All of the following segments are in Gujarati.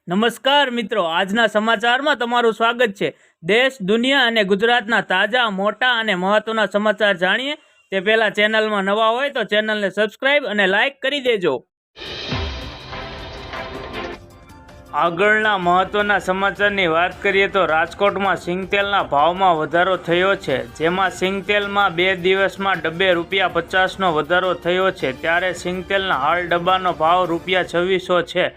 નમસ્કાર મિત્રો, આજના સમાચારમાં તમારું સ્વાગત છે। દેશ, દુનિયા અને ગુજરાતના તાજા, મોટા અને મહત્વના સમાચાર જાણીએ તે પહેલા ચેનલમાં નવા હોય તો ચેનલને સબસ્ક્રાઇબ અને લાઇક કરી દેજો। આગળના મહત્વના સમાચારની વાત કરીએ તો રાજકોટમાં સિંગતેલના ભાવમાં વધારો થયો છે, જેમાં સિંગતેલમાં 2 દિવસમાં ડબ્બે ₹50નો વધારો થયો છે। ત્યારે સિંગતેલના હાલ ડબ્બાનો ભાવ ₹2600 છે।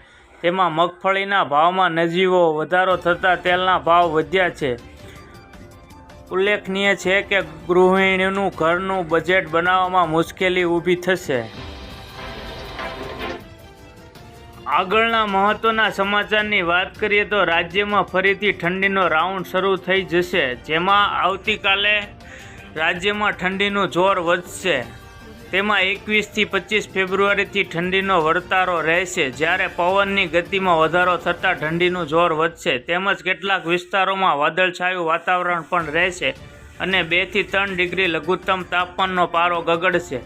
તેમાં મગફળીના ભાવમાં નજીવો વધારો થતાં તેલના ભાવ વધ્યા છે। ઉલ્લેખનીય છે કે ગૃહિણીનું ઘરનું બજેટ બનાવવામાં મુશ્કેલી ઊભી થશે। આગળના મહત્વના સમાચારની વાત કરીએ તો રાજ્યમાં ફરીથી ઠંડીનો રાઉન્ડ શરૂ થઈ જશે, જેમાં આવતીકાલે રાજ્યમાં ઠંડીનું જોર વધશે। તેમાં 21થી 25 ફેબ્રુઆરીથી ઠંડીનો વર્તારો રહેશે, જ્યારે પવનની ગતિમાં વધારો થતાં ઠંડીનું જોર વધશે। તેમજ કેટલાક વિસ્તારોમાં વાદળછાયું વાતાવરણ પણ રહેશે અને 2 થી 3 ડિગ્રી લઘુત્તમ તાપમાનનો પારો ગગડશે।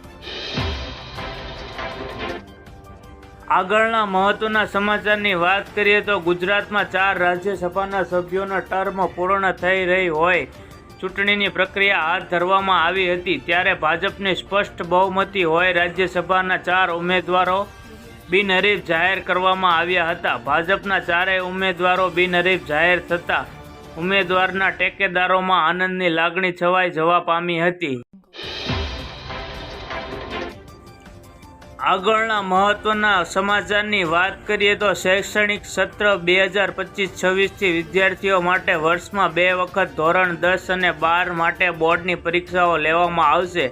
આગળના મહત્વના સમાચારની વાત કરીએ તો ગુજરાતમાં 4 રાજ્યસભાના સભ્યોના ટર્મ પૂર્ણ થઈ રહી હોય ચૂંટણીની પ્રક્રિયા હાથ ધરવામાં આવી હતી, ત્યારે ભાજપની સ્પષ્ટ બહુમતી હોય રાજ્યસભાના 4 ઉમેદવારો બિનહરીફ જાહેર કરવામાં આવ્યા હતા। ભાજપના 4 ઉમેદવારો બિનહરીફ જાહેર થતાં ઉમેદવારના ટેકેદારોમાં આનંદની લાગણી છવાઈ જવા પામી હતી। આગળના મહત્વના સમાચારની વાત કરીએ તો શૈક્ષણિક સત્ર 2025-26થી વિદ્યાર્થીઓ માટે વર્ષમાં 2 વખત ધોરણ 10 અને 12 માટે બોર્ડની પરીક્ષાઓ લેવામાં આવશે।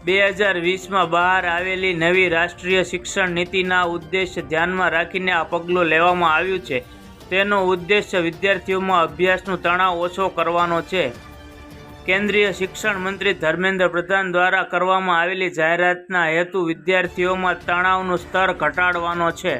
2020માં બહાર આવેલી નવી રાષ્ટ્રીય શિક્ષણ નીતિના ઉદ્દેશ્ય ધ્યાનમાં રાખીને આ પગલું લેવામાં આવ્યું છે। તેનો ઉદ્દેશ્ય વિદ્યાર્થીઓમાં અભ્યાસનું તણાવ ઓછો કરવાનો છે। કેન્દ્રીય શિક્ષણ મંત્રી ધર્મેન્દ્ર પ્રધાન દ્વારા કરવામાં આવેલી જાહેરાતના હેતુ વિદ્યાર્થીઓમાં તણાવનું સ્તર ઘટાડવાનો છે।